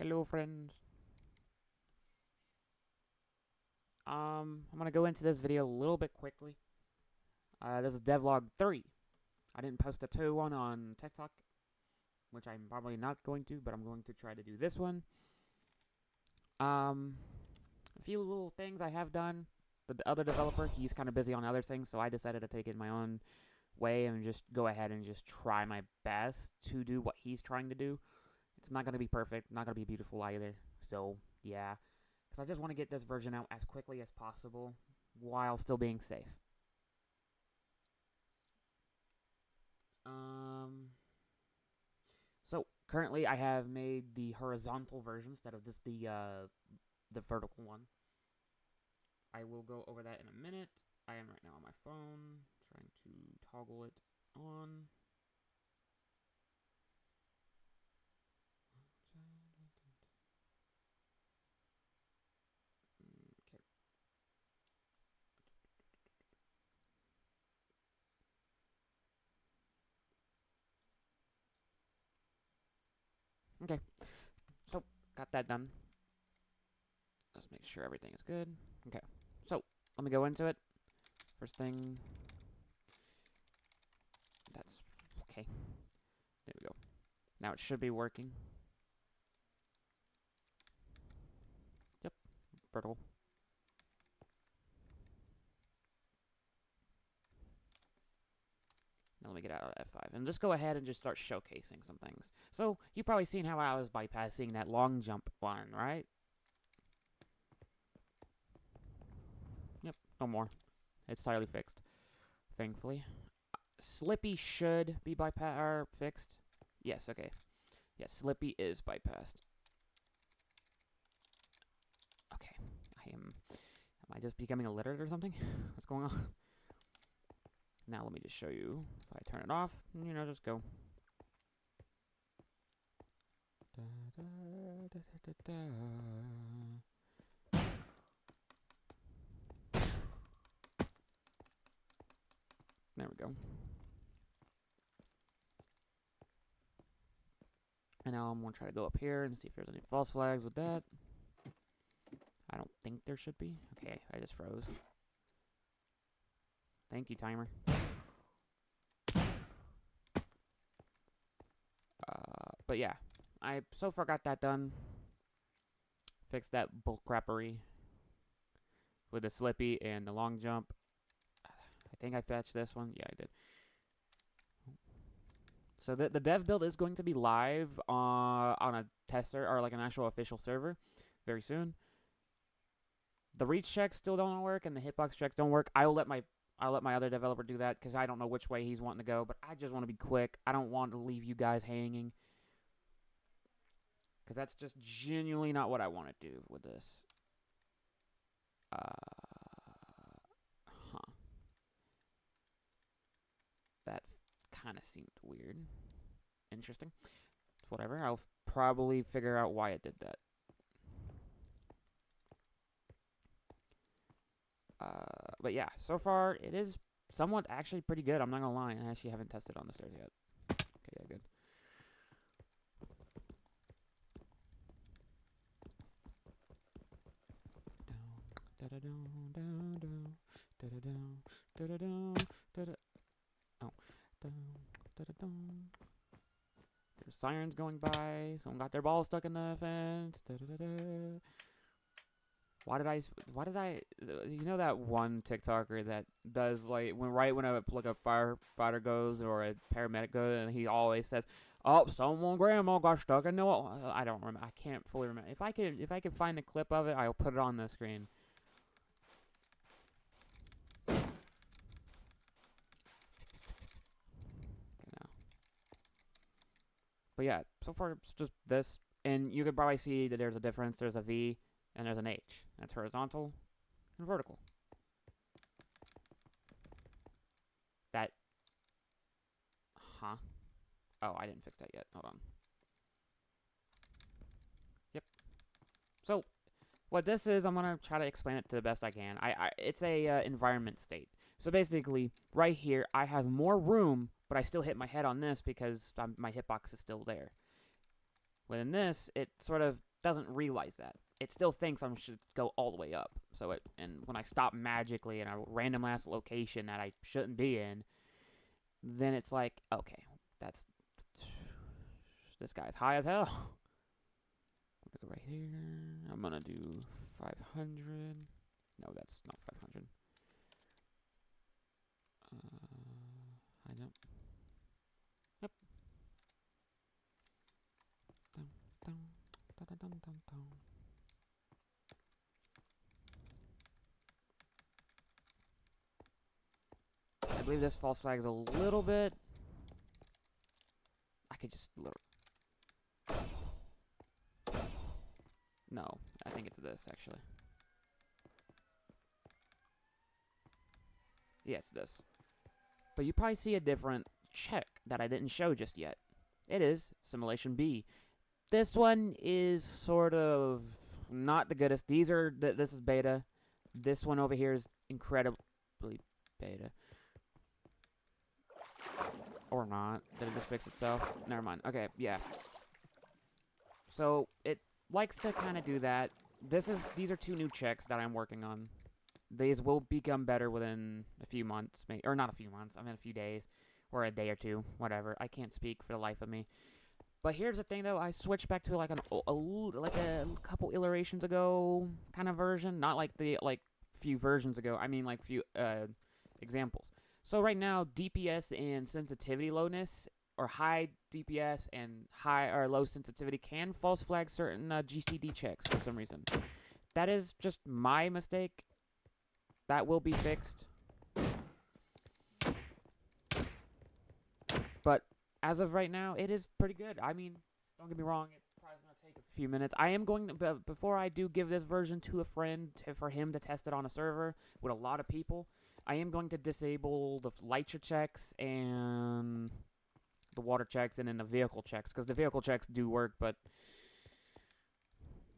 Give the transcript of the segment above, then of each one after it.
Hello, friends. I'm gonna go into this video a little bit quickly. This is devlog 3. I didn't post a 2 one on TikTok, which I'm probably not going to, but I'm going to try to do this one. A few little things I have done. The other developer, he's kind of busy on other things, so I decided to take it my own way and just go ahead and just try my best to do what he's trying to do. It's not going to be perfect, not going to be beautiful either, so yeah. Because I just want to get this version out as quickly as possible while still being safe. So currently I have made the horizontal version instead of just the vertical one. I will go over that in a minute. I am right now on my phone trying to toggle it on. Okay, so got that done. Let's make sure everything is good. Okay, so let me go into it. First thing, that's okay. There we go. Now it should be working. Yep, vertical. Now let me get out of F5 and just go ahead and just start showcasing some things. So you've probably seen how I was bypassing that long jump one, right? Yep, no more. It's entirely fixed, thankfully. Slippy should be fixed. Yes, okay. Yes, Slippy is bypassed. Okay, am I just becoming illiterate or something? What's going on? Now let me just show you. If I turn it off, just go. There we go. And now I'm going to try to go up here and see if there's any false flags with that. I don't think there should be. Okay, I just froze. Thank you, timer. But yeah, I so far got that done. Fixed that bullcrappery with the Slippy and the long jump. I think I patched this one. Yeah, I did. So the dev build is going to be live on a tester or like an actual official server very soon. The reach checks still don't work and the hitbox checks don't work. I'll let my other developer do that because I don't know which way he's wanting to go, but I just want to be quick. I don't want to leave you guys hanging because that's just genuinely not what I want to do with this. That kind of seemed weird. Interesting. Whatever. I'll probably figure out why it did that. But yeah, so far it is somewhat actually pretty good. I'm not gonna lie. I actually haven't tested on the stairs yet. Okay, yeah, good. There's sirens going by. Someone got their ball stuck in the fence. Why did I, you know that one TikToker that does like, when a firefighter goes or a paramedic goes and he always says, oh, someone grandma got stuck in the wall. I don't remember. I can't fully remember. If I could find a clip of it, I'll put it on the screen. But yeah, so far it's just this. And you could probably see that there's a difference. There's a V and there's an H. That's horizontal and vertical. That, huh? Oh, I didn't fix that yet. Hold on. Yep. So, what this is, I'm gonna try to explain it to the best I can. It's a environment state. So basically, right here, I have more room, but I still hit my head on this because my hitbox is still there. Within this, it sort of doesn't realize that. It still thinks I should go all the way up. So and when I stop magically in a random ass location that I shouldn't be in, then it's like, okay, that's this guy's high as hell. I'm gonna go right here. I'm gonna do 500. No, that's not 500. I don't. Yep. Dun, dun, dun, dun, dun, dun, dun. I believe this false flag is a little bit. I could just No, I think it's this actually. Yeah, it's this. But you probably see a different check that I didn't show just yet. It is Simulation B. This one is sort of not the goodest. This is beta. This one over here is incredibly beta. Or not. Did it just fix itself? Never mind. Okay, yeah. So it likes to kind of do that. These are 2 new checks that I'm working on. These will become better within a few months, or not a few months. I mean a few days, or a day or 2, whatever. I can't speak for the life of me. But here's the thing, though. I switched back to like a couple iterations ago kind of version, not like the few versions ago. I mean like few examples. So right now, DPS and sensitivity lowness, or high DPS and high or low sensitivity, can false flag certain GCD checks for some reason. That is just my mistake. That will be fixed. But as of right now, it is pretty good. I mean, don't get me wrong, it's probably going to take a few minutes. I am going to, before I do give this version to a friend for him to test it on a server with a lot of people, I am going to disable the lighter checks and the water checks and then the vehicle checks, because the vehicle checks do work, but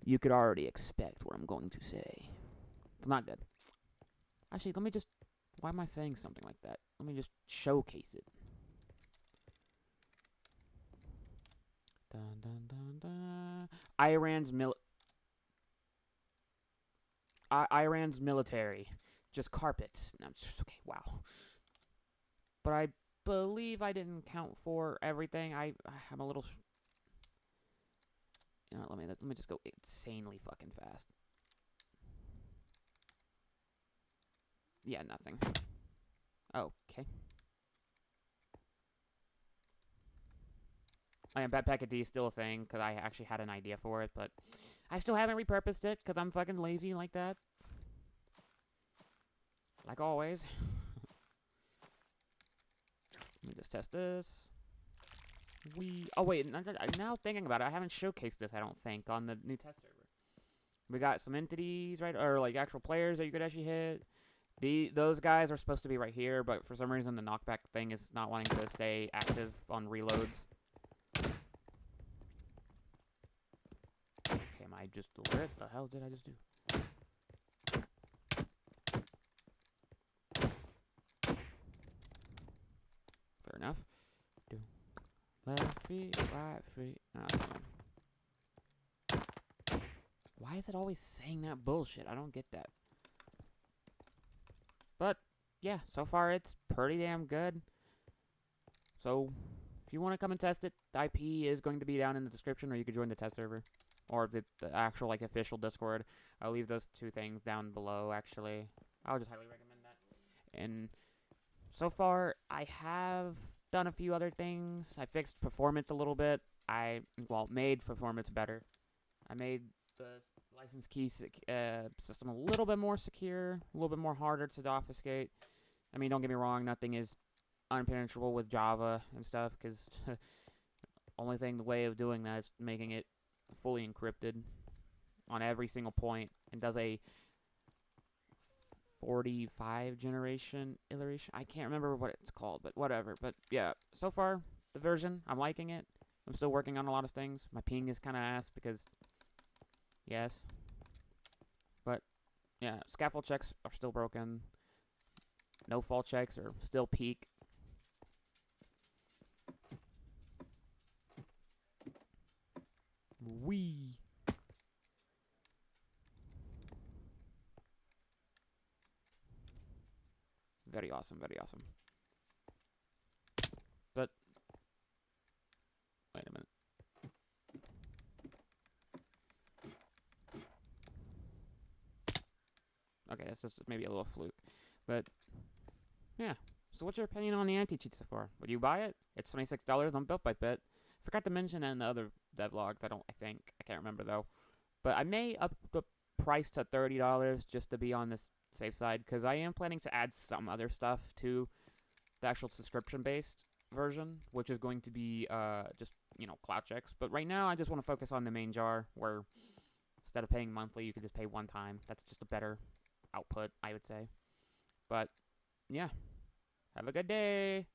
you could already expect what I'm going to say. It's not good. Actually, let me just, why am I saying something like that? Let me just showcase it. Dun, dun, dun, dun. Iran's military. Just carpets. No, okay, wow. But I believe I didn't count for everything. I'm a little. You know, let me just go insanely fucking fast. Yeah, nothing. Okay. I am Backpack D is still a thing because I actually had an idea for it, but I still haven't repurposed it because I'm fucking lazy like that. Like always. Let me just test this. Oh wait, now thinking about it, I haven't showcased this, I don't think, on the new test server. We got some entities, right, or like actual players that you could actually hit. Those guys are supposed to be right here, but for some reason the knockback thing is not wanting to stay active on reloads. Okay, am I just, what the hell did I just do? Fair enough. Left feet, right feet. Why is it always saying that bullshit? I don't get that. But, yeah, so far it's pretty damn good. So, if you want to come and test it, the IP is going to be down in the description, or you could join the test server. Or the actual, like, official Discord. I'll leave those 2 things down below, actually. I would just highly recommend that. And so far, I have done a few other things. I fixed performance a little bit. Made performance better. I made the license key system a little bit more secure, a little bit more harder to obfuscate. I mean, don't get me wrong, nothing is unpenetrable with Java and stuff, because the way of doing that is making it fully encrypted on every single point, and does a 45 generation iteration. I can't remember what it's called, but whatever. But yeah, so far, the version, I'm liking it. I'm still working on a lot of things. My ping is kind of ass because, yes. But, yeah, scaffold checks are still broken. No fall checks are still peak. Wee. awesome, very awesome. But wait a minute. Okay, that's just maybe a little fluke. But yeah. So what's your opinion on the anti-cheat so far? Would you buy it? It's $26 on Built by Bit. Forgot to mention that in the other devlogs. I can't remember though. But I may up the price to $30 just to be on this safe side, because I am planning to add some other stuff to the actual subscription-based version, which is going to be just, cloud checks. But right now, I just want to focus on the main jar, where instead of paying monthly, you can just pay one time. That's just a better output, I would say. But yeah, have a good day.